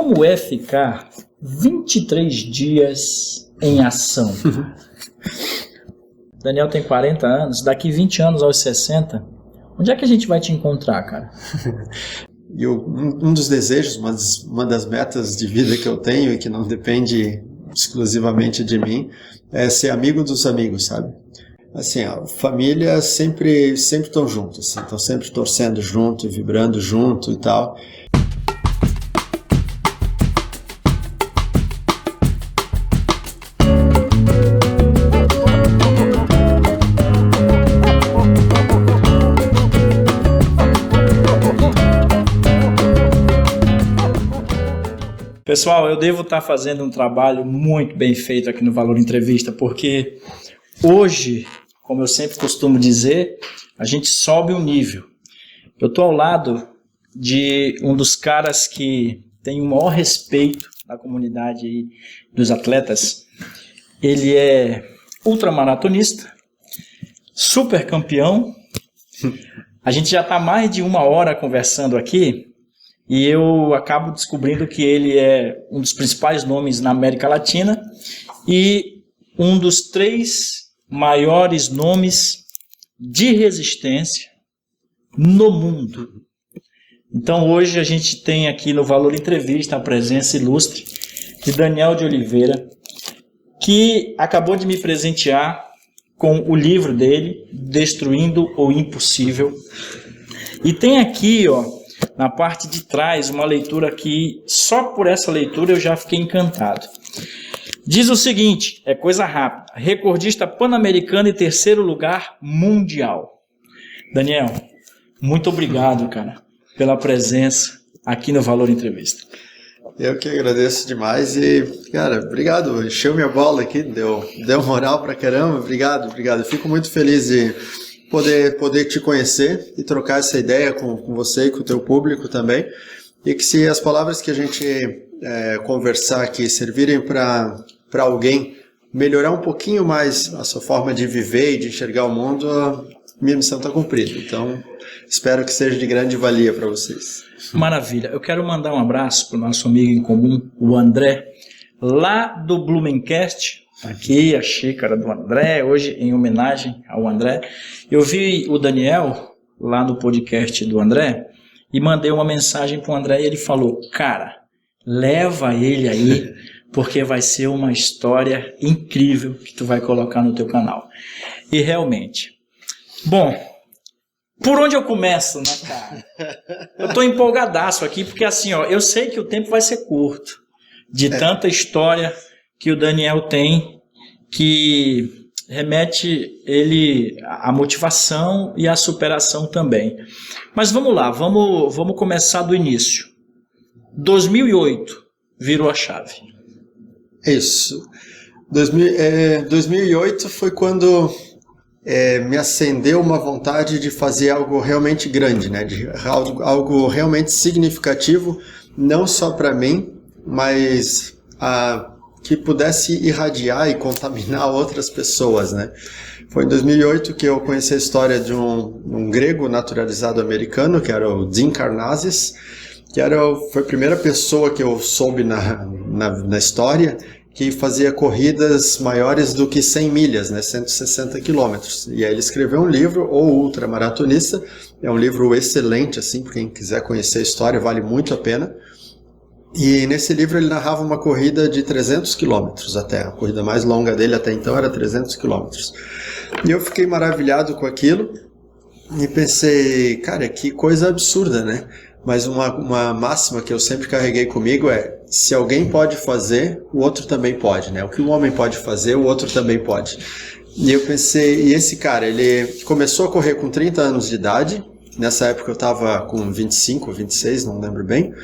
Como é ficar 23 dias em ação? Daniel tem 40 anos, daqui 20 anos aos 60, onde é que a gente vai te encontrar, cara? E um dos desejos, uma das metas de vida que eu tenho e que não depende exclusivamente de mim, é ser amigo dos amigos, sabe? Assim, a família sempre estão juntos, assim, estão sempre torcendo junto, vibrando junto e tal. Pessoal, eu devo estar fazendo um trabalho muito bem feito aqui no Valor Entrevista, porque hoje, como eu sempre costumo dizer, a gente sobe um nível. Eu estou ao lado de um dos caras que tem o maior respeito da comunidade aí dos atletas. Ele é ultramaratonista, super campeão. A gente já está mais de 1 hora conversando aqui. E eu acabo descobrindo que ele é um dos principais nomes na América Latina e um dos 3 maiores nomes de resistência no mundo. Então hoje a gente tem aqui no Valor Entrevista a presença ilustre de Daniel de Oliveira, que acabou de me presentear com o livro dele, Destruindo o Impossível. E tem aqui, ó, na parte de trás, uma leitura que só por essa leitura eu já fiquei encantado. Diz o seguinte, é coisa rápida: recordista pan-americano e 3º lugar mundial. Daniel, muito obrigado, cara, pela presença aqui no Valor Entrevista. Eu que agradeço demais e, cara, obrigado, encheu minha bola aqui, deu moral pra caramba, obrigado. Eu fico muito feliz de poder te conhecer e trocar essa ideia com você e com o teu público também, e que se as palavras que a gente conversar aqui servirem para alguém melhorar um pouquinho mais a sua forma de viver e de enxergar o mundo, a minha missão está cumprida. Então, espero que seja de grande valia para vocês. Maravilha. Eu quero mandar um abraço para o nosso amigo em comum, o André, lá do Blumencast. Aqui a xícara do André, hoje em homenagem ao André. Eu vi o Daniel lá no podcast do André e mandei uma mensagem para o André e ele falou: cara, leva ele aí porque vai ser uma história incrível que tu vai colocar no teu canal. E realmente. Bom, por onde eu começo, né, cara? Eu tô empolgadaço aqui porque assim, ó, eu sei que o tempo vai ser curto de tanta história que o Daniel tem, que remete ele à motivação e à superação também. Mas vamos lá, vamos começar do início. 2008 virou a chave. Isso. 2008 foi quando me acendeu uma vontade de fazer algo realmente grande, né? Algo realmente significativo, não só para mim, mas que pudesse irradiar e contaminar outras pessoas, né? Foi em 2008 que eu conheci a história de um grego naturalizado americano, que era o Dean Karnazes, que foi a primeira pessoa que eu soube na história que fazia corridas maiores do que 100 milhas, né? 160 quilômetros. E aí ele escreveu um livro, O Ultramaratonista. É um livro excelente, assim, para quem quiser conhecer a história, vale muito a pena. E nesse livro ele narrava uma corrida de 300 quilômetros até. A corrida mais longa dele até então era 300 quilômetros. E eu fiquei maravilhado com aquilo e pensei, cara, que coisa absurda, né? Mas uma máxima que eu sempre carreguei comigo é: se alguém pode fazer, o outro também pode, né? O que um homem pode fazer, o outro também pode. E eu pensei, e esse cara, ele começou a correr com 30 anos de idade. Nessa época eu estava com 25, 26, não lembro bem.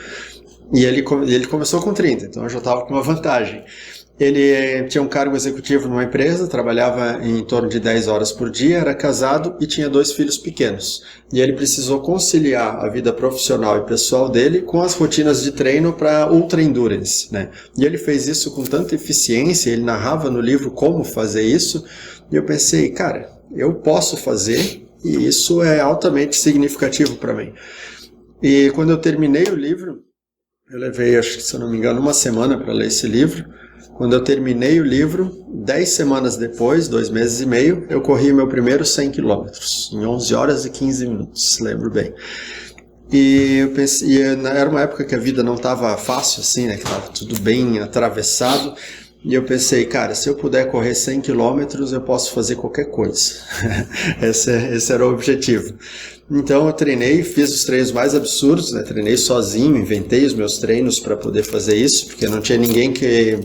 E ele começou com 30, então eu já estava com uma vantagem. Ele tinha um cargo executivo numa empresa, trabalhava em torno de 10 horas por dia, era casado e tinha 2 filhos pequenos. E ele precisou conciliar a vida profissional e pessoal dele com as rotinas de treino para Ultra Endurance, né? E ele fez isso com tanta eficiência, ele narrava no livro como fazer isso, e eu pensei, cara, eu posso fazer, e isso é altamente significativo para mim. E quando eu terminei o livro, Eu levei, acho que se eu não me engano, uma semana para ler esse livro. Quando eu terminei o livro, 10 semanas depois, 2 meses e meio, eu corri o meu primeiro 100 quilômetros, em 11 horas e 15 minutos, lembro bem. E eu pensei, era uma época que a vida não estava fácil assim, né, que estava tudo bem atravessado. E eu pensei, cara, se eu puder correr 100 quilômetros, eu posso fazer qualquer coisa. Esse era o objetivo. Então eu treinei, fiz os treinos mais absurdos, né? Treinei sozinho, inventei os meus treinos para poder fazer isso, porque não tinha ninguém que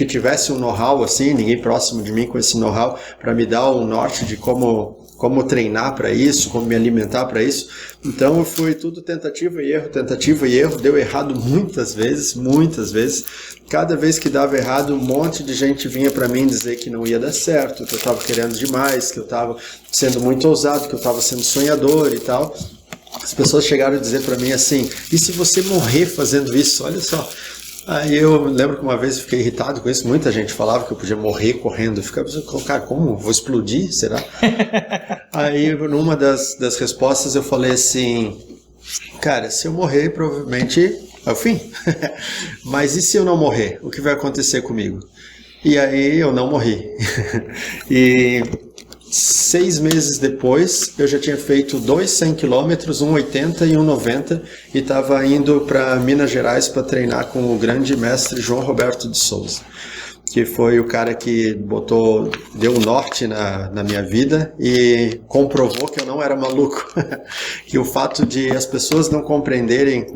tivesse um know-how assim, ninguém próximo de mim com esse know-how para me dar um norte de como treinar para isso, como me alimentar para isso. Então foi tudo tentativa e erro, deu errado muitas vezes. Cada vez que dava errado, um monte de gente vinha para mim dizer que não ia dar certo, que eu estava querendo demais, que eu estava sendo muito ousado, que eu estava sendo sonhador e tal. As pessoas chegaram a dizer para mim assim, e se você morrer fazendo isso? Olha só. Aí eu lembro que uma vez eu fiquei irritado com isso, muita gente falava que eu podia morrer correndo, eu ficava pensando, cara, como? Vou explodir? Será? Aí numa das respostas eu falei assim, cara, se eu morrer provavelmente é o fim, mas e se eu não morrer? O que vai acontecer comigo? E aí eu não morri. E 6 meses depois, eu já tinha feito 2 100 quilômetros, um 80 e um 90, e estava indo para Minas Gerais para treinar com o grande mestre João Roberto de Souza, que foi o cara que deu um norte na minha vida e comprovou que eu não era maluco. Que o fato de as pessoas não compreenderem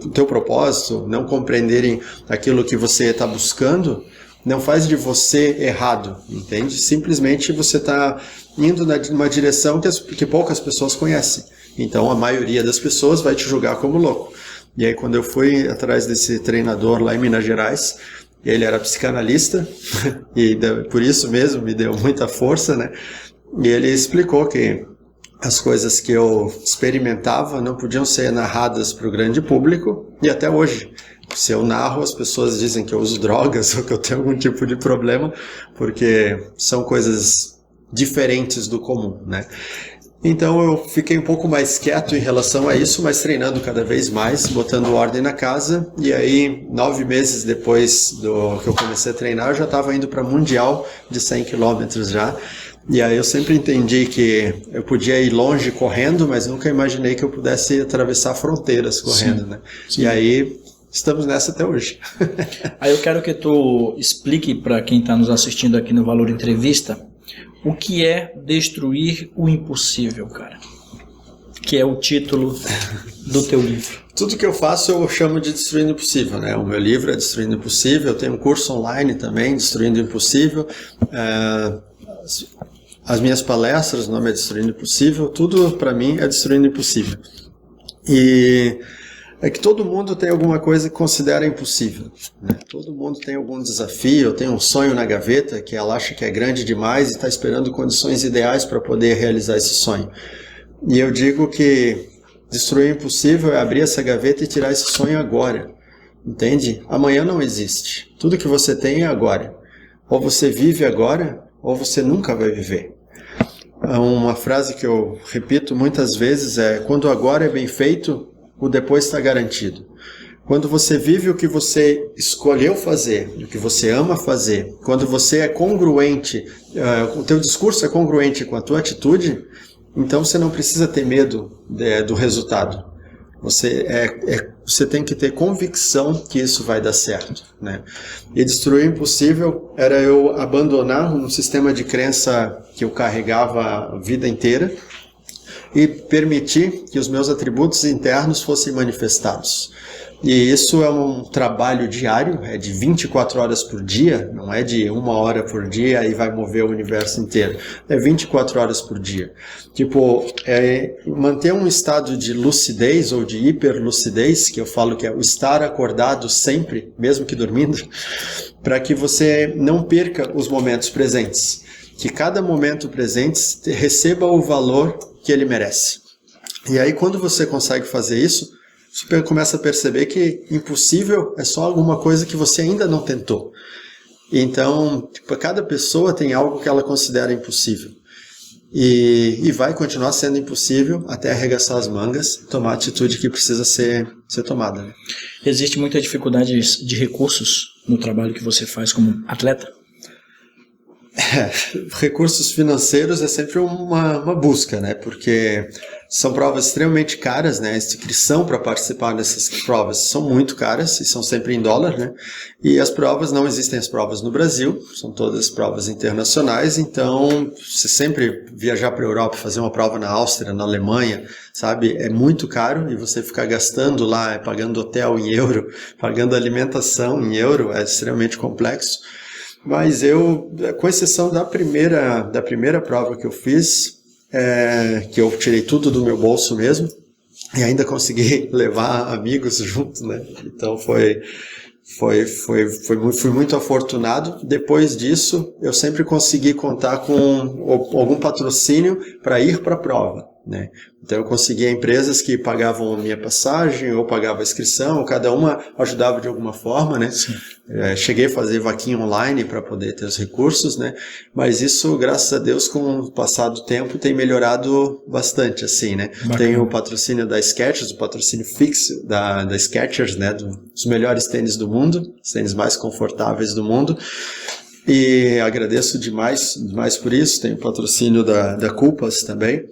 o teu propósito, não compreenderem aquilo que você está buscando, não faz de você errado, entende? Simplesmente você está indo numa direção que poucas pessoas conhecem. Então a maioria das pessoas vai te julgar como louco. E aí quando eu fui atrás desse treinador lá em Minas Gerais, ele era psicanalista e por isso mesmo me deu muita força, né? E ele explicou que as coisas que eu experimentava não podiam ser narradas para o grande público, e até hoje. Se eu narro, as pessoas dizem que eu uso drogas ou que eu tenho algum tipo de problema, porque são coisas diferentes do comum, né? Então eu fiquei um pouco mais quieto em relação a isso, mas treinando cada vez mais, botando ordem na casa, e aí 9 meses depois que eu comecei a treinar, eu já estava indo para Mundial de 100 km já. E aí eu sempre entendi que eu podia ir longe correndo, mas nunca imaginei que eu pudesse atravessar fronteiras correndo, né? Sim. E aí estamos nessa até hoje. Aí eu quero que tu explique para quem está nos assistindo aqui no Valor Entrevista o que é destruir o impossível, cara. Que é o título do teu livro. Tudo que eu faço eu chamo de Destruindo o Impossível, né? O meu livro é Destruindo o Impossível, eu tenho um curso online também, Destruindo o Impossível. As minhas palestras, o nome é Destruindo o Impossível, tudo para mim é Destruindo o Impossível. E é que todo mundo tem alguma coisa que considera impossível, né? Todo mundo tem algum desafio, tem um sonho na gaveta que ela acha que é grande demais e está esperando condições ideais para poder realizar esse sonho. E eu digo que destruir o impossível é abrir essa gaveta e tirar esse sonho agora, entende? Amanhã não existe. Tudo que você tem é agora. Ou você vive agora, ou você nunca vai viver. Uma frase que eu repito muitas vezes é: quando o agora é bem feito, o depois está garantido. Quando você vive o que você escolheu fazer, o que você ama fazer, quando você é congruente, o teu discurso é congruente com a tua atitude, então você não precisa ter medo do resultado. Você tem que ter convicção que isso vai dar certo, né? E destruir o impossível era eu abandonar um sistema de crença que eu carregava a vida inteira e permitir que os meus atributos internos fossem manifestados. E isso é um trabalho diário, é de 24 horas por dia, não é de 1 hora por dia e vai mover o universo inteiro. É 24 horas por dia. Manter um estado de lucidez ou de hiperlucidez, que eu falo que é o estar acordado sempre, mesmo que dormindo, para que você não perca os momentos presentes. Que cada momento presente receba o valor que ele merece. E aí quando você consegue fazer isso, você começa a perceber que impossível é só alguma coisa que você ainda não tentou. Então, cada pessoa tem algo que ela considera impossível. e vai continuar sendo impossível até arregaçar as mangas, tomar a atitude que precisa ser tomada. Né? Existe muita dificuldade de recursos no trabalho que você faz como atleta? Recursos financeiros é sempre uma busca, né? Porque são provas extremamente caras, né? A inscrição para participar dessas provas são muito caras e são sempre em dólar, né? E as provas, não existem as provas no Brasil, são todas provas internacionais, então você sempre viajar para a Europa, fazer uma prova na Áustria, na Alemanha, sabe? É muito caro e você ficar gastando lá, pagando hotel em euro, pagando alimentação em euro, é extremamente complexo. Mas eu, com exceção da primeira prova que eu fiz, que eu tirei tudo do meu bolso mesmo, e ainda consegui levar amigos junto, né? Então fui muito afortunado. Depois disso, eu sempre consegui contar com algum patrocínio para ir para a prova, né? Então eu conseguia empresas que pagavam a minha passagem ou pagavam a inscrição, cada uma ajudava de alguma forma, né? Cheguei a fazer vaquinha online para poder ter os recursos, né? Mas isso, graças a Deus, com o passar do tempo, tem melhorado bastante, assim, né? Bacana. Tem o patrocínio da Skechers, o patrocínio fixo da Skechers, né? Dos melhores tênis do mundo, os tênis mais confortáveis do mundo. E agradeço demais por isso. Tem o patrocínio da Culpas também.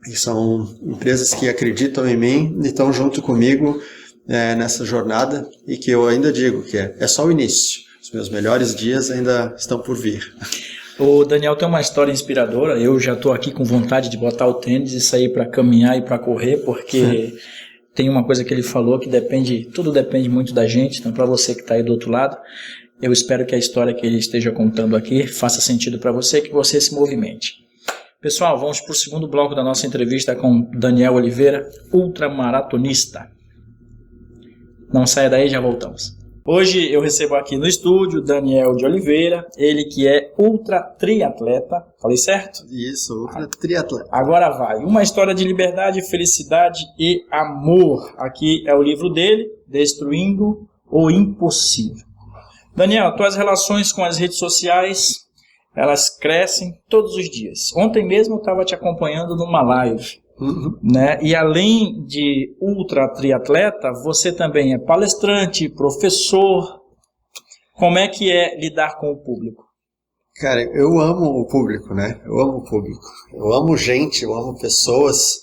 E são empresas que acreditam em mim e estão junto comigo nessa jornada, e que eu ainda digo que é só o início. Os meus melhores dias ainda estão por vir. O Daniel tem uma história inspiradora. Eu já estou aqui com vontade de botar o tênis e sair para caminhar e para correr, porque tem uma coisa que ele falou que tudo depende muito da gente. Então, para você que está aí do outro lado, eu espero que a história que ele esteja contando aqui faça sentido para você, que você se movimente. Pessoal, vamos para o segundo bloco da nossa entrevista com Daniel Oliveira, ultramaratonista. Não saia daí, já voltamos. Hoje eu recebo aqui no estúdio Daniel de Oliveira, ele que é ultra triatleta. Falei certo? Isso, ultra triatleta. Agora vai. Uma história de liberdade, felicidade e amor. Aqui é o livro dele, Destruindo o Impossível. Daniel, tuas relações com as redes sociais, elas crescem todos os dias. Ontem mesmo eu estava te acompanhando numa live. Né? E além de ultra triatleta, você também é palestrante, professor. Como é que é lidar com o público? Cara, eu amo o público, né? Eu amo o público. Eu amo gente, eu amo pessoas.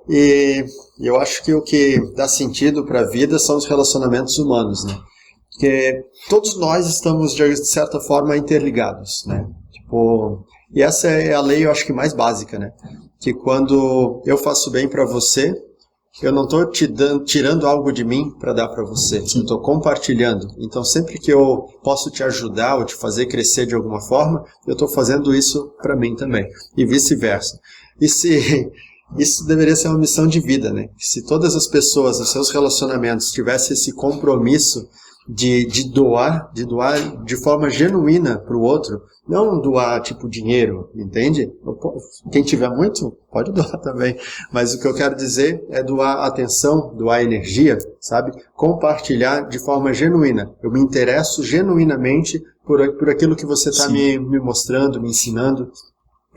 E eu acho que o que dá sentido para a vida são os relacionamentos humanos, né? Porque todos nós estamos, de certa forma, interligados, né? E essa é a lei, eu acho que mais básica, né? Que quando eu faço bem para você, eu não estou tirando algo de mim para dar para você, eu estou compartilhando. Então, sempre que eu posso te ajudar ou te fazer crescer de alguma forma, eu estou fazendo isso para mim também, e vice-versa. Isso deveria ser uma missão de vida, né? Se todas as pessoas, os seus relacionamentos, tivessem esse compromisso de doar de forma genuína para o outro, não doar tipo dinheiro, entende? Quem tiver muito, pode doar também, mas o que eu quero dizer é doar atenção, doar energia, sabe? Compartilhar de forma genuína. Eu me interesso genuinamente por aquilo que você está me mostrando, me ensinando.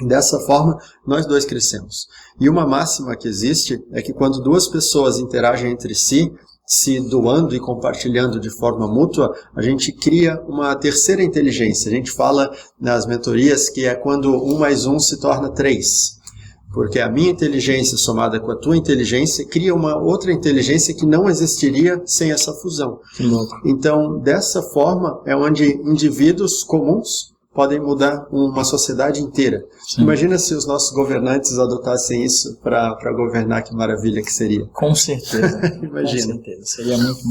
Dessa forma, nós dois crescemos. E uma máxima que existe é que quando duas pessoas interagem entre si, se doando e compartilhando de forma mútua, a gente cria uma terceira inteligência. A gente fala nas mentorias que é quando 1 mais 1 se torna 3. Porque a minha inteligência somada com a tua inteligência cria uma outra inteligência que não existiria sem essa fusão. Então, dessa forma, é onde indivíduos comuns podem mudar uma sociedade inteira. Sim. Imagina se os nossos governantes adotassem isso para governar, que maravilha que seria. Com certeza. Imagina. Com certeza. Seria muito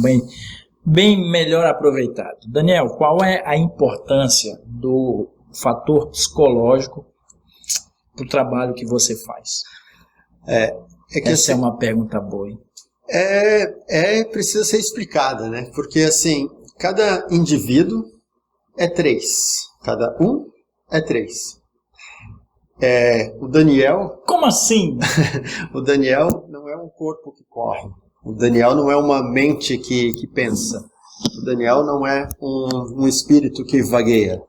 bem melhor aproveitado. Daniel, qual é a importância do fator psicológico para o trabalho que você faz? Essa é uma pergunta boa, hein? Precisa ser explicada, né? Porque, assim, cada indivíduo é 3. Cada um é 3. O Daniel... Como assim? O Daniel não é um corpo que corre. O Daniel não é uma mente que pensa. O Daniel não é um espírito que vagueia.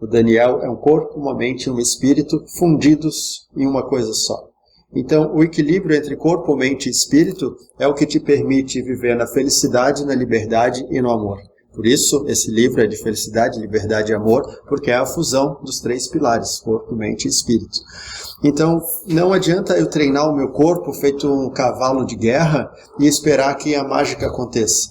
O Daniel é um corpo, uma mente e um espírito fundidos em uma coisa só. Então, o equilíbrio entre corpo, mente e espírito é o que te permite viver na felicidade, na liberdade e no amor. Por isso, esse livro é de felicidade, liberdade e amor, porque é a fusão dos 3 pilares, corpo, mente e espírito. Então, não adianta eu treinar o meu corpo feito um cavalo de guerra e esperar que a mágica aconteça.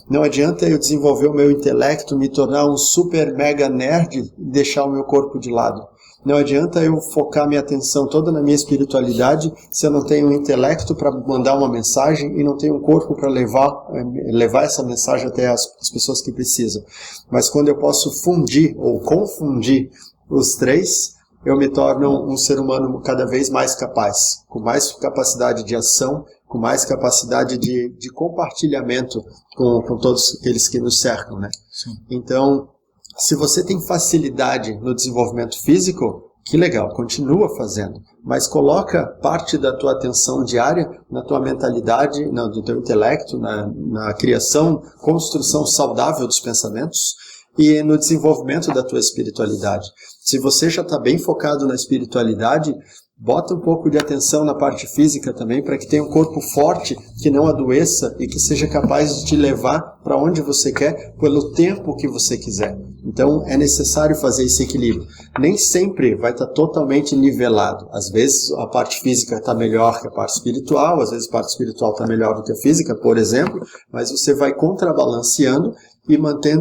Não adianta eu desenvolver o meu intelecto, me tornar um super mega nerd e deixar o meu corpo de lado. Não adianta eu focar minha atenção toda na minha espiritualidade se eu não tenho um intelecto para mandar uma mensagem e não tenho um corpo para levar essa mensagem até as pessoas que precisam. Mas quando eu posso fundir ou confundir os 3, eu me torno um ser humano cada vez mais capaz, com mais capacidade de ação, com mais capacidade de compartilhamento com todos aqueles que nos cercam, né? Sim. Então, se você tem facilidade no desenvolvimento físico, que legal, continua fazendo. Mas coloca parte da tua atenção diária na tua mentalidade, no teu intelecto, na criação, construção saudável dos pensamentos e no desenvolvimento da tua espiritualidade. Se você já está bem focado na espiritualidade, bota um pouco de atenção na parte física também, para que tenha um corpo forte, que não adoeça e que seja capaz de te levar para onde você quer, pelo tempo que você quiser. Então, é necessário fazer esse equilíbrio. Nem sempre vai estar totalmente nivelado. Às vezes, a parte física está melhor que a parte espiritual, às vezes a parte espiritual está melhor do que a física, por exemplo, mas você vai contrabalanceando e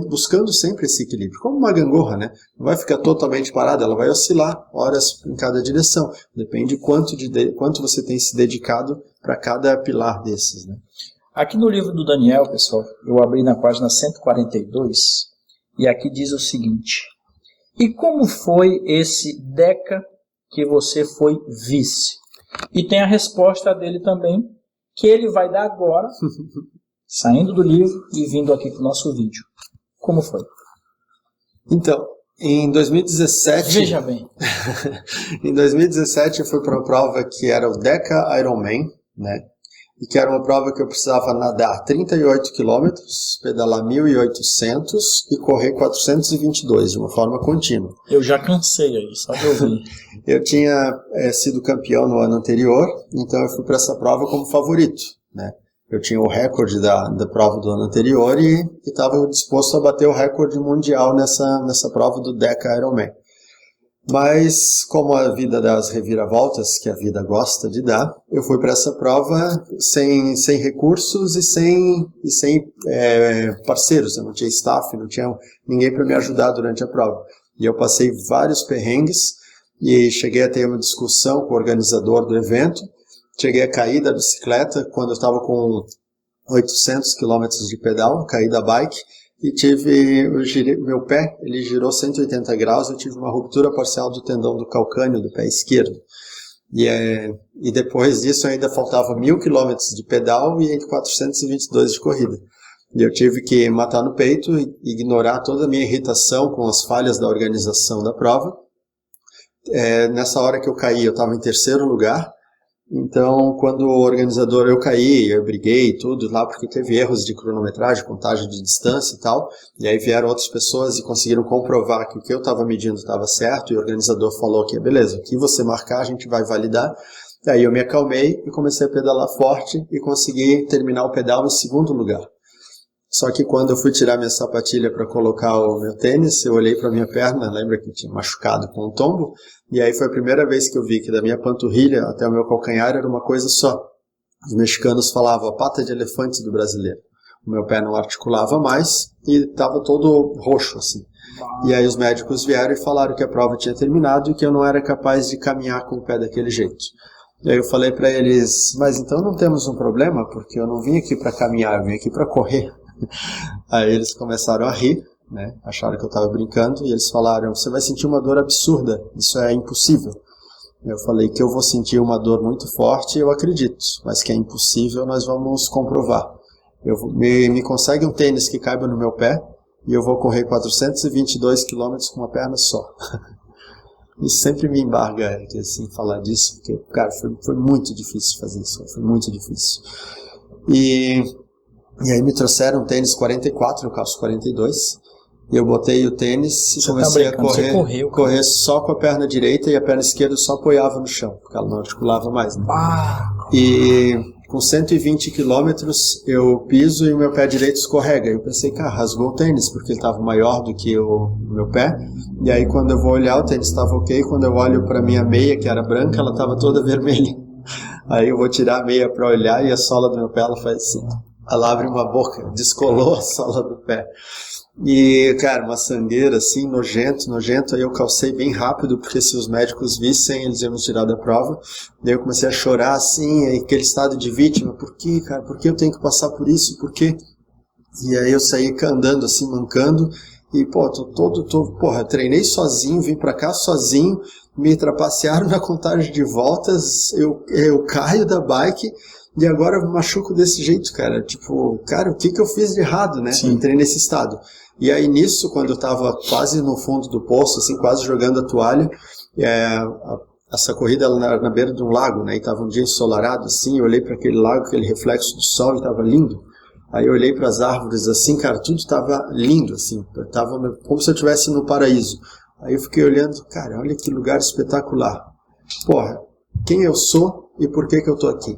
buscando sempre esse equilíbrio. Como uma gangorra, né? Não vai ficar totalmente parada, ela vai oscilar horas em cada direção. Depende quanto você tem se dedicado para cada pilar desses, né? Aqui no livro do Daniel, pessoal, eu abri na página 142 e aqui diz o seguinte: e como foi esse Deca que você foi vice? E tem a resposta dele também, que ele vai dar agora, saindo do livro e vindo aqui para o nosso vídeo. Como foi? Então, em 2017... Veja bem. Em 2017 eu fui para uma prova que era o Deca Ironman, né? E que era uma prova que eu precisava nadar 38 km, pedalar 1.800 e correr 422 de uma forma contínua. Eu já cansei aí, só de ouvir. Eu tinha sido campeão no ano anterior, então eu fui para essa prova como favorito, né? Eu tinha o recorde da prova do ano anterior e estava disposto a bater o recorde mundial nessa prova do Deca Ironman. Mas, como a vida das reviravoltas, que a vida gosta de dar, eu fui para essa prova sem recursos e sem parceiros. Eu não tinha staff, não tinha ninguém para me ajudar durante a prova. E eu passei vários perrengues e cheguei a ter uma discussão com o organizador do evento. Cheguei a cair da bicicleta quando eu estava com 800 km de pedal, caí da bike. E meu pé, ele girou 180 graus, eu tive uma ruptura parcial do tendão do calcâneo do pé esquerdo. E depois disso ainda faltava 1.000 km de pedal e 422 de corrida. E eu tive que matar no peito e ignorar toda a minha irritação com as falhas da organização da prova. Nessa hora que eu caí, eu estava em terceiro lugar. Então, quando o organizador, eu caí, eu briguei e tudo lá, porque teve erros de cronometragem, contagem de distância e tal, e aí vieram outras pessoas e conseguiram comprovar que o que eu estava medindo estava certo, e o organizador falou que beleza, o que você marcar a gente vai validar. E aí eu me acalmei e comecei a pedalar forte e consegui terminar o pedal em segundo lugar. Só que quando eu fui tirar minha sapatilha para colocar o meu tênis, eu olhei para minha perna, lembra que eu tinha machucado com um tombo? E aí foi a primeira vez que eu vi que da minha panturrilha até o meu calcanhar era uma coisa só. Os mexicanos falavam a pata de elefante do brasileiro. O meu pé não articulava mais e estava todo roxo assim. E aí os médicos vieram e falaram que a prova tinha terminado e que eu não era capaz de caminhar com o pé daquele jeito. E aí eu falei para eles, mas então não temos um problema, porque eu não vim aqui para caminhar, eu vim aqui para correr. Aí eles começaram a rir, né? Acharam que eu estava brincando e eles falaram, você vai sentir uma dor absurda, isso é impossível. Eu falei que eu vou sentir uma dor muito forte, eu acredito, mas que é impossível, nós vamos comprovar. Me consegue um tênis que caiba no meu pé e eu vou correr 422 km com uma perna só. Isso sempre me embarga assim, falar disso, porque, cara, foi muito difícil fazer isso, foi muito difícil. E aí me trouxeram um tênis 44, eu calço 42, E eu botei o tênis e Você comecei tá a correu, correr só com a perna direita e a perna esquerda só apoiava no chão, porque ela não articulava mais, né? E com 120 quilômetros eu piso e o meu pé direito escorrega. Eu pensei, cara, rasgou o tênis, porque ele estava maior do que o meu pé. E aí quando eu vou olhar, o tênis estava ok. Quando eu olho para minha meia, que era branca, ela estava toda vermelha. Aí eu vou tirar a meia para olhar e a sola do meu pé, ela faz assim. Ela abre uma boca, descolou a sola do pé. E, cara, uma sangueira assim, nojento. Aí eu calcei bem rápido, porque se os médicos vissem, eles iam me tirar da prova. Daí eu comecei a chorar assim, aquele estado de vítima. Por que, cara? Por que eu tenho que passar por isso? Por quê? E aí eu saí andando assim, mancando. E, porra, treinei sozinho, vim pra cá sozinho, me trapacearam na contagem de voltas, eu caio da bike. E agora eu me machuco desse jeito, cara. Tipo, cara, o que eu fiz de errado, né? Sim. Entrei nesse estado. E aí nisso, quando eu tava quase no fundo do poço, assim, quase jogando a toalha, essa corrida ela na beira de um lago, né? E tava um dia ensolarado, assim, eu olhei para aquele lago, aquele reflexo do sol e tava lindo. Aí eu olhei para as árvores, assim, cara, tudo tava lindo, assim. Tava como se eu estivesse no paraíso. Aí eu fiquei olhando, cara, olha que lugar espetacular. Porra, quem eu sou e por que eu tô aqui?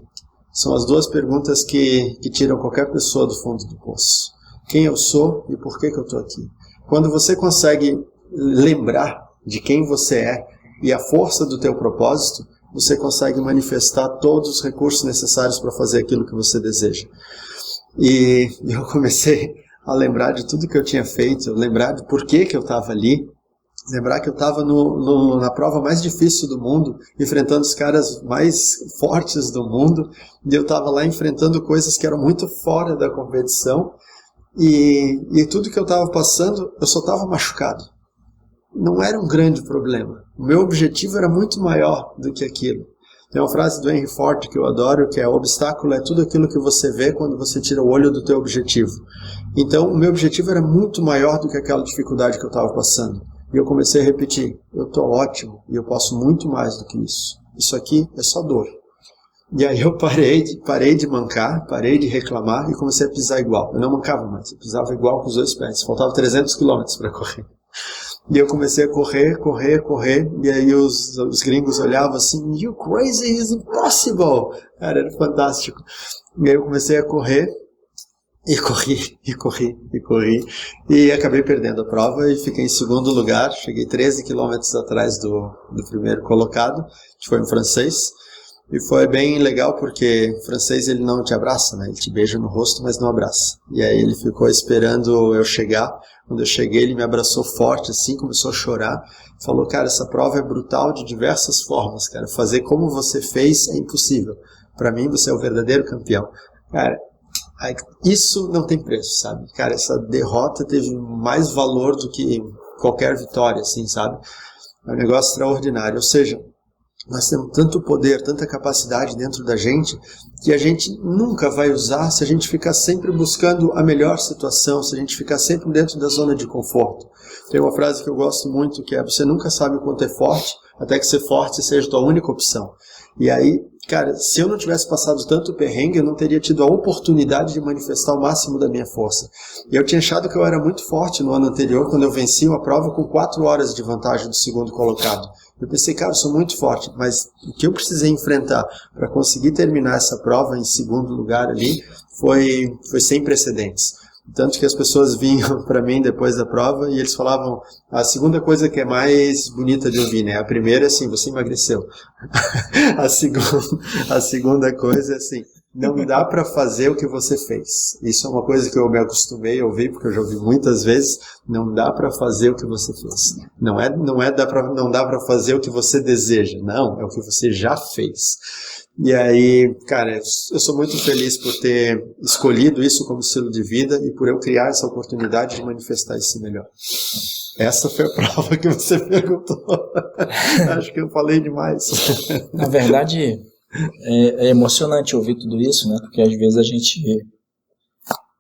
São as duas perguntas que tiram qualquer pessoa do fundo do poço. Quem eu sou e por que eu estou aqui? Quando você consegue lembrar de quem você é e a força do teu propósito, você consegue manifestar todos os recursos necessários para fazer aquilo que você deseja. E eu comecei a lembrar de tudo que eu tinha feito, lembrar de por que eu estava ali, lembrar que eu estava na prova mais difícil do mundo, enfrentando os caras mais fortes do mundo, e eu estava lá enfrentando coisas que eram muito fora da competição, e tudo que eu estava passando, eu só estava machucado. Não era um grande problema. O meu objetivo era muito maior do que aquilo. Tem uma frase do Henry Ford que eu adoro, que é: o obstáculo é tudo aquilo que você vê quando você tira o olho do teu objetivo. Então, o meu objetivo era muito maior do que aquela dificuldade que eu estava passando. E eu comecei a repetir: eu estou ótimo e eu posso muito mais do que isso. Isso aqui é só dor. E aí eu parei de mancar, parei de reclamar e comecei a pisar igual. Eu não mancava mais, eu pisava igual com os dois pés. Faltava 300 quilômetros para correr. E eu comecei a correr, e aí os gringos olhavam assim: "You crazy, it's impossible!" Cara, era fantástico. E aí eu comecei a correr, e corri, e acabei perdendo a prova e fiquei em segundo lugar. Cheguei 13 quilômetros atrás do primeiro colocado, que foi um francês. E foi bem legal porque o francês ele não te abraça, né? Ele te beija no rosto, mas não abraça. E aí ele ficou esperando eu chegar. Quando eu cheguei, ele me abraçou forte, assim, começou a chorar. Falou: cara, essa prova é brutal de diversas formas, cara. Fazer como você fez é impossível. Para mim, você é o verdadeiro campeão. Cara, isso não tem preço, sabe? Cara, essa derrota teve mais valor do que qualquer vitória, assim, sabe? É um negócio extraordinário. Ou seja, nós temos tanto poder, tanta capacidade dentro da gente, que a gente nunca vai usar se a gente ficar sempre buscando a melhor situação, se a gente ficar sempre dentro da zona de conforto. Tem uma frase que eu gosto muito, que é: você nunca sabe o quanto é forte, até que ser forte seja a tua única opção. E aí, cara, se eu não tivesse passado tanto perrengue, eu não teria tido a oportunidade de manifestar o máximo da minha força. E eu tinha achado que eu era muito forte no ano anterior, quando eu venci uma prova com 4 horas de vantagem do segundo colocado. Eu pensei, cara, eu sou muito forte, mas o que eu precisei enfrentar para conseguir terminar essa prova em segundo lugar ali foi sem precedentes. Tanto que as pessoas vinham para mim depois da prova e eles falavam: a segunda coisa que é mais bonita de ouvir, né? A primeira é assim: você emagreceu. A segunda coisa é assim: não dá para fazer o que você fez. Isso é uma coisa que eu me acostumei a ouvir, porque eu já ouvi muitas vezes. Não dá para fazer o que você fez. Não dá para fazer o que você deseja. Não, é o que você já fez. E aí, cara, eu sou muito feliz por ter escolhido isso como estilo de vida e por eu criar essa oportunidade de manifestar esse melhor. Essa foi a prova que você perguntou. Acho que eu falei demais. Na verdade, é emocionante ouvir tudo isso, né? Porque às vezes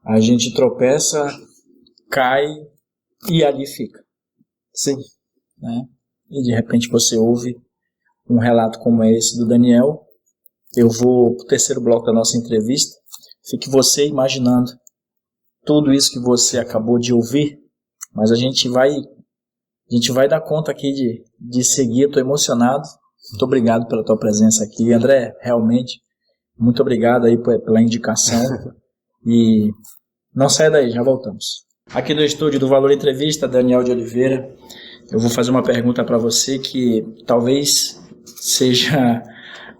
a gente tropeça, cai e ali fica. Sim. Né? E de repente você ouve um relato como esse do Daniel. Eu vou para o terceiro bloco da nossa entrevista. Fique você imaginando tudo isso que você acabou de ouvir Mas a gente vai dar conta aqui de seguir. Estou emocionado. Muito obrigado pela tua presença aqui, André. Realmente, muito obrigado aí pela indicação. E não saia daí, já voltamos. Aqui do estúdio do Valor Entrevista, Daniel de Oliveira, eu vou fazer uma pergunta para você que talvez seja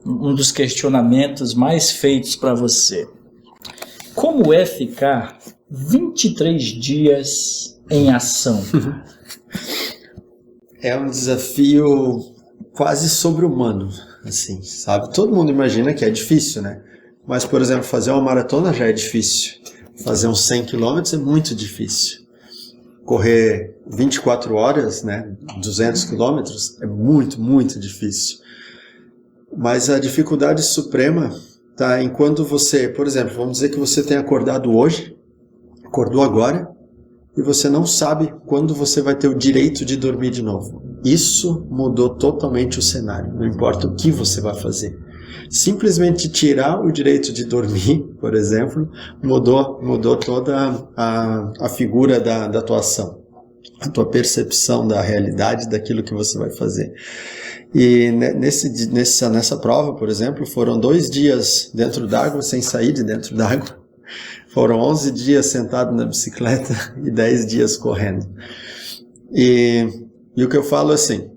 um dos questionamentos mais feitos para você. Como é ficar 23 dias em ação? É um desafio quase sobre-humano, assim, sabe? Todo mundo imagina que é difícil, né? Mas, por exemplo, fazer uma maratona já é difícil. Fazer uns 100 km é muito difícil. Correr 24 horas, né? 200 km é muito, muito difícil. Mas a dificuldade suprema está em quando você, por exemplo, vamos dizer que você tenha acordado hoje, acordou agora, e você não sabe quando você vai ter o direito de dormir de novo. Isso mudou totalmente o cenário, não importa o que você vai fazer. Simplesmente tirar o direito de dormir, por exemplo, mudou toda a figura da tua ação, a tua percepção da realidade, daquilo que você vai fazer. E nessa prova, por exemplo, foram 2 dias dentro d'água, sem sair de dentro d'água. Foram 11 dias sentado na bicicleta e 10 dias correndo. E o que eu falo assim,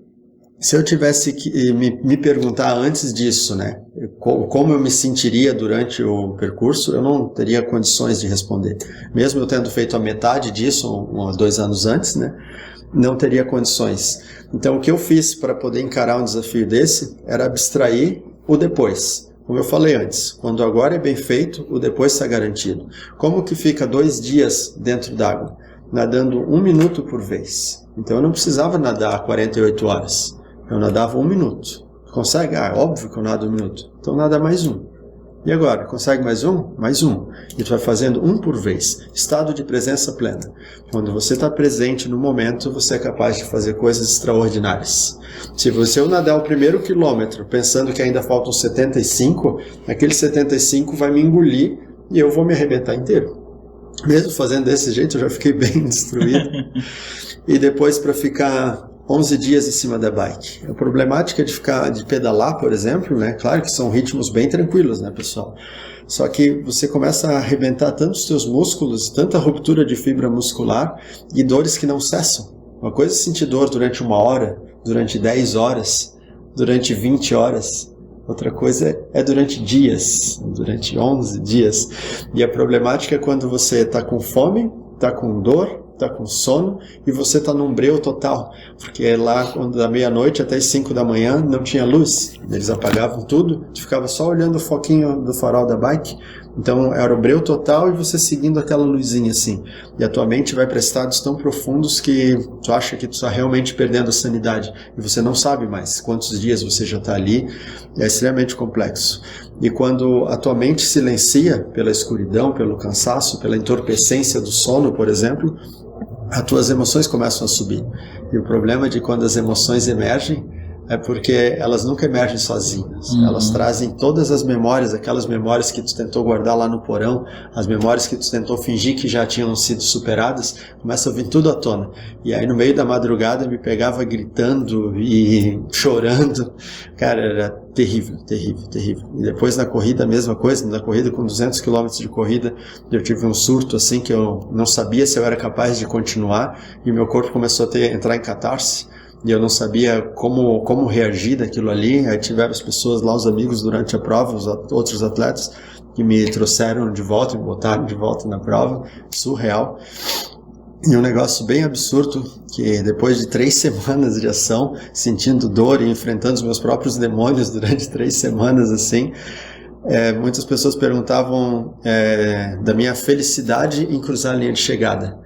se eu tivesse que me perguntar antes disso, né, como eu me sentiria durante o percurso, eu não teria condições de responder. Mesmo eu tendo feito a metade disso, 2 anos antes, né, não teria condições. Então, o que eu fiz para poder encarar um desafio desse era abstrair o depois. Como eu falei antes, quando agora é bem feito, o depois está garantido. Como que fica 2 dias dentro d'água? Nadando 1 minuto por vez. Então eu não precisava nadar 48 horas. Eu nadava 1 minuto. Consegue? Óbvio que eu nado 1 minuto. Então nada mais 1. E agora? Consegue mais 1? Mais 1. E tu vai fazendo 1 por vez. Estado de presença plena. Quando você está presente no momento, você é capaz de fazer coisas extraordinárias. Se eu nadar o primeiro quilômetro pensando que ainda faltam 75, aquele 75 vai me engolir e eu vou me arrebentar inteiro. Mesmo fazendo desse jeito, eu já fiquei bem destruído. E depois para ficar 11 dias em cima da bike. A problemática de pedalar, por exemplo, né? Claro que são ritmos bem tranquilos, né, pessoal? Só que você começa a arrebentar tanto os teus músculos, tanta ruptura de fibra muscular e dores que não cessam. Uma coisa é sentir dor durante 1 hora, durante 10 horas, durante 20 horas. Outra coisa é durante dias, durante 11 dias. E a problemática é quando você está com fome, está com dor, está com sono e você está num breu total. Porque lá, quando da meia-noite até as 5 da manhã, não tinha luz. Eles apagavam tudo, tu ficava só olhando o foquinho do farol da bike. Então era o breu total e você seguindo aquela luzinha assim. E a tua mente vai para estados tão profundos que tu acha que tu está realmente perdendo a sanidade. E você não sabe mais quantos dias você já está ali. É extremamente complexo. E quando a tua mente silencia pela escuridão, pelo cansaço, pela entorpecência do sono, por exemplo, as tuas emoções começam a subir. E o problema de quando as emoções emergem é porque elas nunca emergem sozinhas. Elas trazem todas as memórias, aquelas memórias que tu tentou guardar lá no porão, as memórias que tu tentou fingir que já tinham sido superadas, começa a vir tudo à tona. E aí no meio da madrugada eu me pegava gritando e chorando. Cara, era terrível, terrível, terrível. E depois na corrida a mesma coisa, na corrida com 200 km de corrida, eu tive um surto assim que eu não sabia se eu era capaz de continuar e meu corpo começou a entrar em catarse. E eu não sabia como reagir daquilo ali. Aí tiveram as pessoas lá, os amigos durante a prova, os outros atletas, que me trouxeram de volta, me botaram de volta na prova. Surreal. E um negócio bem absurdo, que depois de 3 semanas de ação, sentindo dor e enfrentando os meus próprios demônios durante 3 semanas assim, muitas pessoas perguntavam da minha felicidade em cruzar a linha de chegada.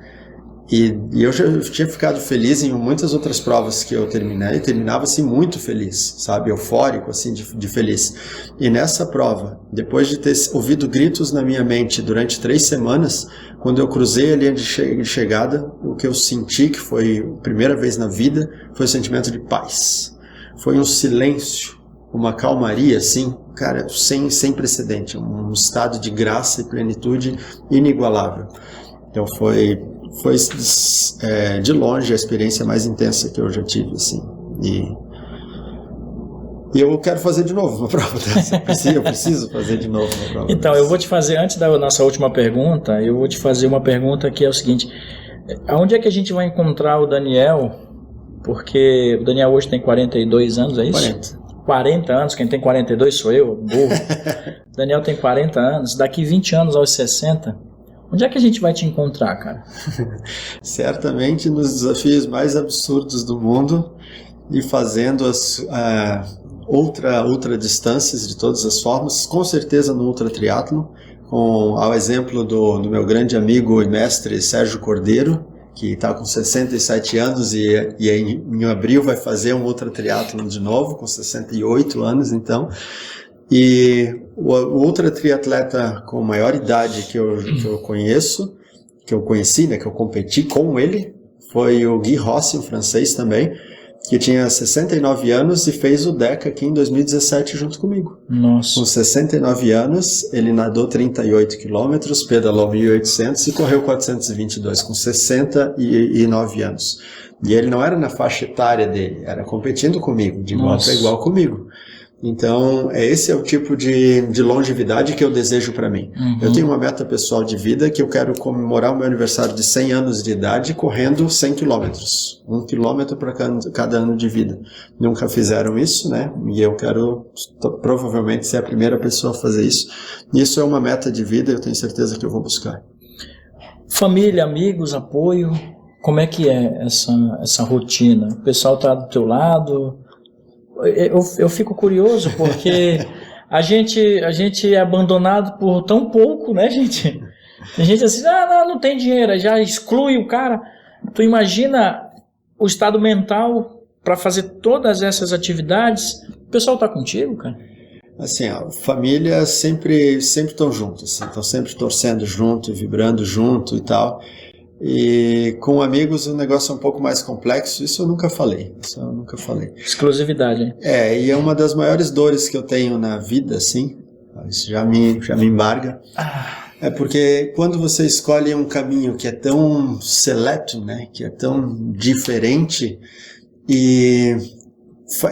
E eu já tinha ficado feliz em muitas outras provas que eu terminava assim muito feliz, sabe, eufórico assim de feliz. E nessa prova, depois de ter ouvido gritos na minha mente durante 3 semanas, quando eu cruzei a linha de chegada, o que eu senti, que foi a primeira vez na vida, foi o sentimento de paz. Foi um silêncio, uma calmaria assim, cara, sem precedente, um estado de graça e plenitude inigualável. Então foi foi de longe a experiência mais intensa que eu já tive, assim. E eu quero fazer de novo uma prova dessa. Eu preciso fazer de novo uma prova Então, dessa. eu vou te fazer, antes da nossa última pergunta, eu vou te fazer uma pergunta que é o seguinte: aonde é que a gente vai encontrar o Daniel? Porque o Daniel hoje tem 42 anos, é isso? 40 anos, quem tem 42 sou eu, burro. O Daniel tem 40 anos, daqui 20 anos aos 60, onde é que a gente vai te encontrar, cara? Certamente nos desafios mais absurdos do mundo e fazendo as ultra distâncias de todas as formas, com certeza no ultra triatlon, ao exemplo do meu grande amigo e mestre Sérgio Cordeiro, que está com 67 anos e em abril vai fazer um ultra triatlon de novo, com 68 anos, então. E o ultra triatleta com maior idade que eu conheço, que eu conheci, né, que eu competi com ele, foi o Guy Rossi, um francês também, que tinha 69 anos e fez o DECA aqui em 2017 junto comigo. Nossa. Com 69 anos, ele nadou 38 quilômetros, pedalou 1.800 e correu 422, com 69 anos. E ele não era na faixa etária dele, era competindo comigo, de igual para igual comigo. Então, esse é o tipo de longevidade que eu desejo para mim. Uhum. Eu tenho uma meta pessoal de vida que eu quero comemorar o meu aniversário de 100 anos de idade correndo 100 quilômetros. 1 quilômetro para cada ano de vida. Nunca fizeram isso, né? E eu quero provavelmente ser a primeira pessoa a fazer isso. Isso é uma meta de vida e eu tenho certeza que eu vou buscar. Família, amigos, apoio, como é que é essa rotina? O pessoal está do teu lado? Eu fico curioso porque a gente é abandonado por tão pouco, né, gente? Tem gente assim, não tem dinheiro, já exclui o cara. Tu imagina o estado mental para fazer todas essas atividades? O pessoal tá contigo, cara? Assim, a família sempre estão juntos, estão sempre torcendo junto, vibrando junto e tal. E com amigos o negócio é um pouco mais complexo, isso eu nunca falei. Exclusividade, hein? E é uma das maiores dores que eu tenho na vida, assim, isso já me embarga. É porque quando você escolhe um caminho que é tão seleto, né, que é tão diferente, e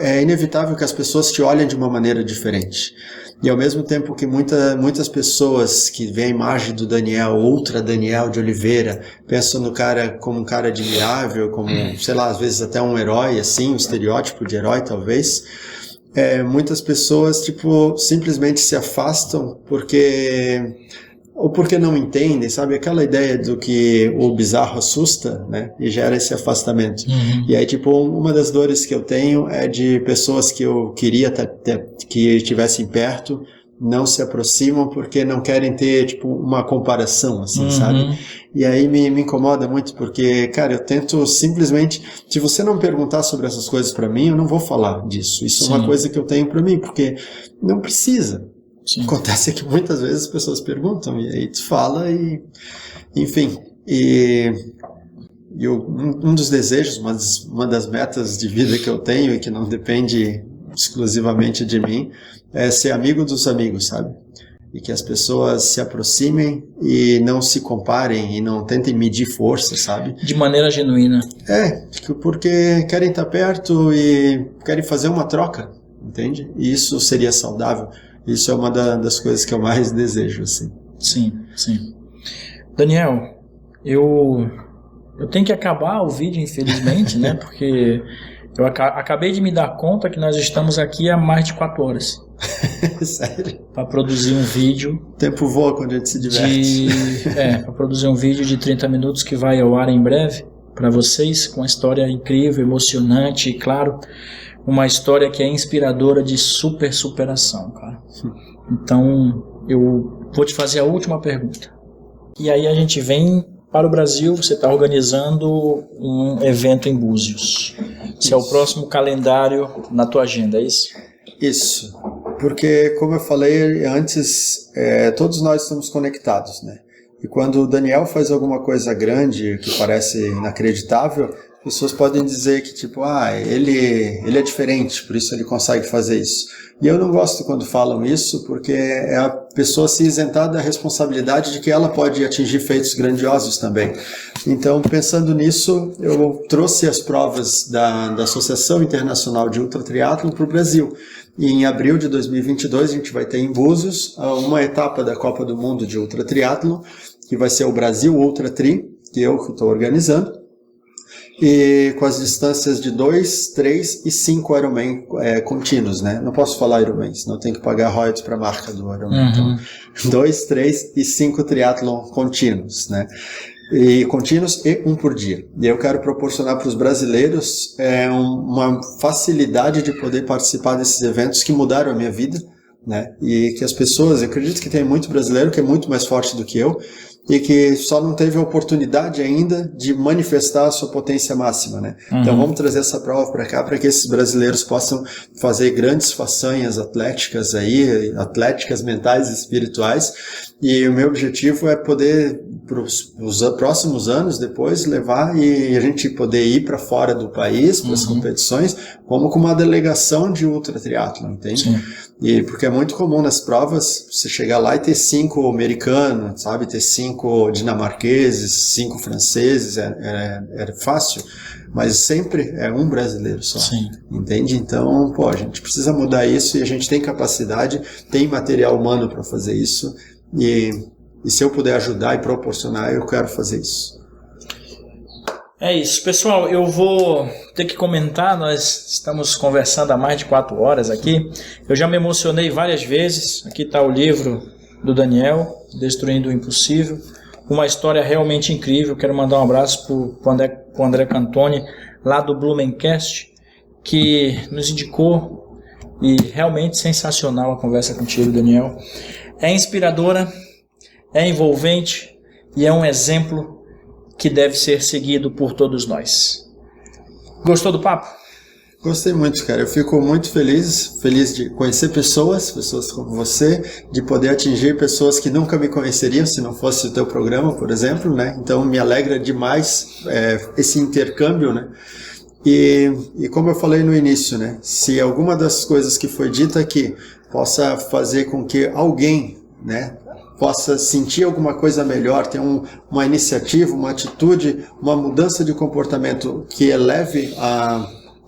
é inevitável que as pessoas te olhem de uma maneira diferente. E ao mesmo tempo que muitas pessoas que veem a imagem do Daniel, outra Daniel de Oliveira, pensam no cara como um cara admirável, como, sei lá, às vezes até um herói, assim, um estereótipo de herói, talvez. Muitas pessoas, simplesmente se afastam porque não entendem, sabe? Aquela ideia do que o bizarro assusta, né? E gera esse afastamento. Uhum. E aí, uma das dores que eu tenho é de pessoas que eu queria que estivessem perto, não se aproximam porque não querem ter, uma comparação, assim, sabe? E aí me incomoda muito porque, cara, eu tento simplesmente, se você não perguntar sobre essas coisas pra mim, eu não vou falar disso. Isso é uma coisa que eu tenho pra mim, porque não precisa. Sim. Acontece que muitas vezes as pessoas perguntam e aí tu fala e enfim, um dos desejos, uma das metas de vida que eu tenho e que não depende exclusivamente de mim é ser amigo dos amigos, sabe? E que as pessoas se aproximem e não se comparem e não tentem medir força, sabe? De maneira genuína. Porque querem estar perto e querem fazer uma troca, entende? E isso seria saudável. Isso é uma das coisas que eu mais desejo, assim. Sim. Daniel, eu tenho que acabar o vídeo, infelizmente, né? Porque eu acabei de me dar conta que nós estamos aqui há mais de 4 horas. Sério? Para produzir um vídeo. O tempo voa quando a gente se diverte. Para produzir um vídeo de 30 minutos que vai ao ar em breve para vocês, com uma história incrível, emocionante e, claro, uma história que é inspiradora de superação, cara. Então, eu vou te fazer a última pergunta. E aí a gente vem para o Brasil, você está organizando um evento em Búzios. Esse é o próximo calendário na tua agenda, é isso? Isso. Porque, como eu falei antes, todos nós estamos conectados, né? E quando o Daniel faz alguma coisa grande que parece inacreditável, pessoas podem dizer que, tipo, ele é diferente, por isso ele consegue fazer isso. E eu não gosto quando falam isso, porque é a pessoa se isentar da responsabilidade de que ela pode atingir feitos grandiosos também. Então, pensando nisso, eu trouxe as provas da Associação Internacional de Ultra Triatlon para o Brasil. E em abril de 2022, a gente vai ter em Búzios uma etapa da Copa do Mundo de Ultra Triatlon, que vai ser o Brasil Ultra Tri, que eu estou organizando, e com as distâncias de 2, 3 e 5 Ironman contínuos, né? Não posso falar Ironman, senão tem que pagar royalties para a marca do Ironman. Então, 2, 3 e 5 triatlon contínuos, né? E contínuos e um por dia. E eu quero proporcionar para os brasileiros uma facilidade de poder participar desses eventos que mudaram a minha vida, né? E que as pessoas, eu acredito que tem muito brasileiro que é muito mais forte do que eu, e que só não teve a oportunidade ainda de manifestar a sua potência máxima, né? Então vamos trazer essa prova para cá para que esses brasileiros possam fazer grandes façanhas atléticas aí, atléticas mentais e espirituais. E o meu objetivo é poder, para os próximos anos depois, levar e a gente poder ir para fora do país, para as competições, como com uma delegação de ultra triatlon, entende? Sim. E porque é muito comum nas provas você chegar lá e ter 5 americanos, sabe? Ter 5 dinamarqueses, 5 franceses, é fácil, mas sempre é um brasileiro só. Sim. Entende? Então, a gente precisa mudar isso e a gente tem capacidade, tem material humano para fazer isso. E se eu puder ajudar e proporcionar, eu quero fazer isso. É isso, pessoal, eu vou ter que comentar, nós estamos conversando há mais de 4 horas aqui, eu já me emocionei várias vezes, aqui está o livro do Daniel, Destruindo o Impossível, uma história realmente incrível, quero mandar um abraço para o André Cantoni, lá do Blumencast, que nos indicou, e realmente sensacional a conversa contigo, Daniel, é inspiradora, é envolvente e é um exemplo que deve ser seguido por todos nós. Gostou do papo? Gostei muito, cara. Eu fico muito feliz de conhecer pessoas como você, de poder atingir pessoas que nunca me conheceriam se não fosse o teu programa, por exemplo, né? Então me alegra demais esse intercâmbio, né? E como eu falei no início, né? Se alguma das coisas que foi dita aqui possa fazer com que alguém, né, possa sentir alguma coisa melhor, ter uma iniciativa, uma atitude, uma mudança de comportamento que eleve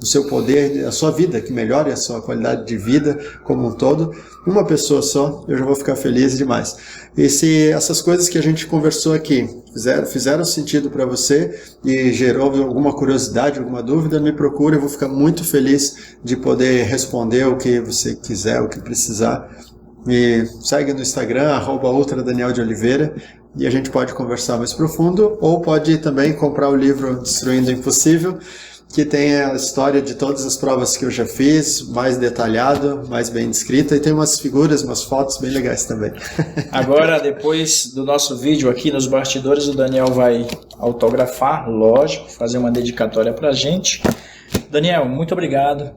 o seu poder, a sua vida, que melhore a sua qualidade de vida como um todo, uma pessoa só, eu já vou ficar feliz demais. E se essas coisas que a gente conversou aqui fizeram sentido para você e gerou alguma curiosidade, alguma dúvida, me procure, eu vou ficar muito feliz de poder responder o que você quiser, o que precisar. Me segue no Instagram, @ultradanieldeoliveira, e a gente pode conversar mais profundo, ou pode também comprar o livro Destruindo o Impossível, que tem a história de todas as provas que eu já fiz, mais detalhado, mais bem descrita, e tem umas figuras, umas fotos bem legais também. Agora, depois do nosso vídeo aqui nos bastidores, o Daniel vai autografar, lógico, fazer uma dedicatória pra gente. Daniel, muito obrigado.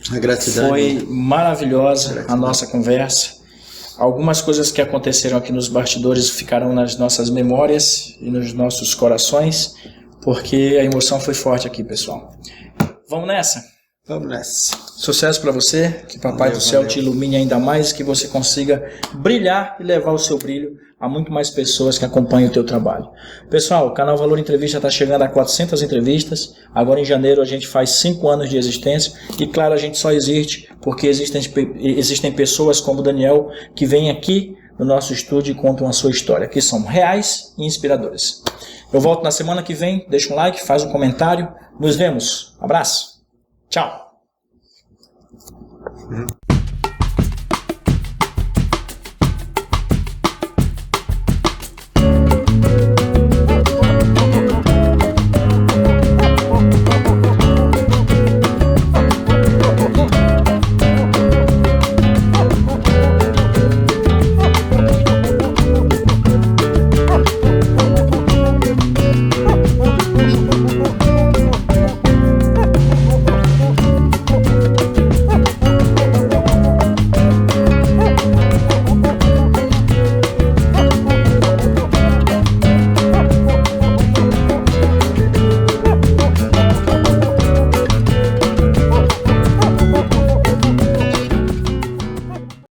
A gratidão. Foi maravilhosa a nossa conversa. Algumas coisas que aconteceram aqui nos bastidores ficarão nas nossas memórias e nos nossos corações, porque a emoção foi forte aqui, pessoal. Vamos nessa? Vamos nessa. Sucesso para você, que Papai do Céu te ilumine ainda mais, que você consiga brilhar e levar o seu brilho a muito mais pessoas que acompanham o teu trabalho. Pessoal, o canal Valor Entrevista está chegando a 400 entrevistas. Agora em janeiro a gente faz 5 anos de existência e claro, a gente só existe porque existem pessoas como o Daniel que vêm aqui no nosso estúdio e contam a sua história, que são reais e inspiradoras. Eu volto na semana que vem, deixa um like, faz um comentário. Nos vemos. Abraço. Tchau.